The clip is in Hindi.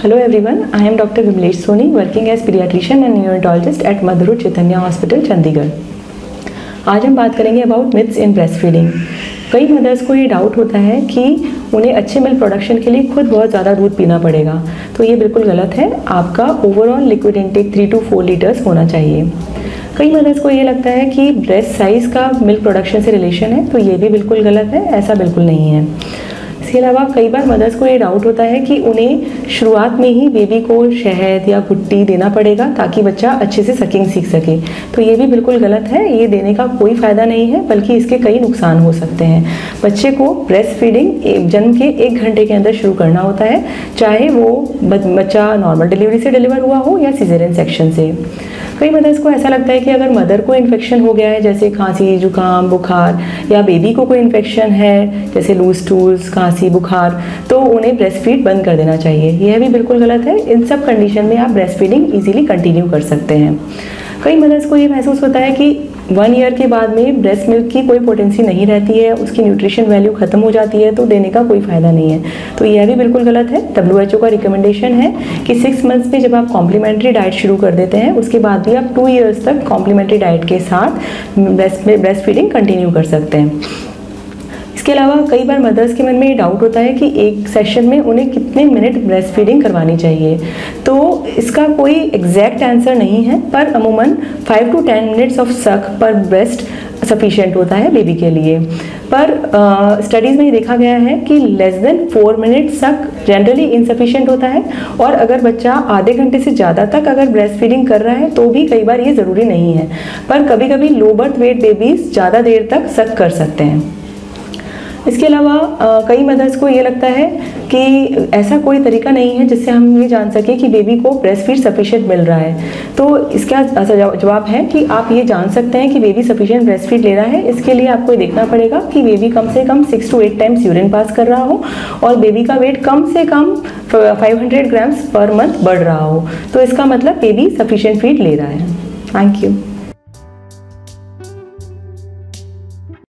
Hello everyone, I am Dr. Vimlesh Soni, working as pediatrician and neonatologist at Motherhood Chaitanya Hospital, Chandigarh. आज हम बात करेंगे about myths in breast feeding. कई मदर्स को ये डाउट होता है कि उन्हें अच्छे मिल्क प्रोडक्शन के लिए खुद बहुत ज़्यादा दूध पीना पड़ेगा, तो ये बिल्कुल गलत है। आपका overall liquid intake 3 to 4 litres होना चाहिए। कई मदर्स को ये लगता है कि ब्रेस्ट साइज़ का मिल्क प्रोडक्शन से रिलेशन है, तो ये भी बिल्कुल गलत है, ऐसा बिल्कुल नहीं है। इसके अलावा कई बार मदर्स को ये डाउट होता है कि उन्हें शुरुआत में ही बेबी को शहद या गुट्टी देना पड़ेगा ताकि बच्चा अच्छे से सकिंग सीख सके, तो ये भी बिल्कुल गलत है। ये देने का कोई फ़ायदा नहीं है, बल्कि इसके कई नुकसान हो सकते हैं। बच्चे को ब्रेस्ट फीडिंग जन्म के 1 घंटे के अंदर शुरू करना होता है, चाहे वो बच्चा नॉर्मल डिलीवरी से डिलीवर हुआ हो या सिजेरियन सेक्शन से। कई मदर्स को ऐसा लगता है कि अगर मदर को इन्फेक्शन हो गया है, जैसे खांसी, जुकाम, बुखार, या बेबी को कोई इन्फेक्शन है जैसे लूज स्टूल्स, खांसी, बुखार, तो उन्हें ब्रेस्ट फीड बंद कर देना चाहिए। यह भी बिल्कुल गलत है। इन सब कंडीशन में आप ब्रेस्ट फीडिंग ईजिली कंटिन्यू कर सकते हैं। कई मदर्स को ये महसूस होता है कि 1 ईयर के बाद में ब्रेस्ट मिल्क की कोई पोटेंसी नहीं रहती है, उसकी न्यूट्रिशन वैल्यू खत्म हो जाती है, तो देने का कोई फ़ायदा नहीं है, तो यह भी बिल्कुल गलत है। WHO का रिकमेंडेशन है कि 6 मंथ्स में जब आप कॉम्प्लीमेंट्री डाइट शुरू कर देते हैं, उसके बाद भी आप 2 ईयर्स तक कॉम्प्लीमेंट्री डाइट के साथ ब्रेस्ट फीडिंग कंटिन्यू कर सकते हैं। इसके अलावा कई बार मदर्स के मन में ये डाउट होता है कि एक सेशन में उन्हें कितने मिनट ब्रेस्ट फीडिंग करवानी चाहिए, तो इसका कोई एग्जैक्ट आंसर नहीं है, पर अमूमन 5 to 10 मिनट्स ऑफ सक पर ब्रेस्ट सफिशिएंट होता है बेबी के लिए। पर स्टडीज़ में ये देखा गया है कि लेस देन 4 मिनट सक जनरली इनसफिशिएंट होता है, और अगर बच्चा आधे घंटे से ज़्यादा तक अगर ब्रेस्ट फीडिंग कर रहा है तो भी कई बार ये ज़रूरी नहीं है, पर कभी कभी लो बर्थ वेट बेबीज़ ज़्यादा देर तक सक कर सकते हैं। इसके अलावा कई मदर्स को ये लगता है कि ऐसा कोई तरीका नहीं है जिससे हम ये जान सकें कि बेबी को ब्रेस्ट फीड सफिशिएंट मिल रहा है, तो इसका जवाब है कि आप ये जान सकते हैं कि बेबी सफिशिएंट ब्रेस्ट फीड ले रहा है। इसके लिए आपको ये देखना पड़ेगा कि बेबी कम से कम 6 to 8 टाइम्स यूरिन पास कर रहा हो, और बेबी का वेट कम से कम 500 ग्राम्स पर मंथ बढ़ रहा हो, तो इसका मतलब बेबी सफिशिएंट फीड ले रहा है। Thank you.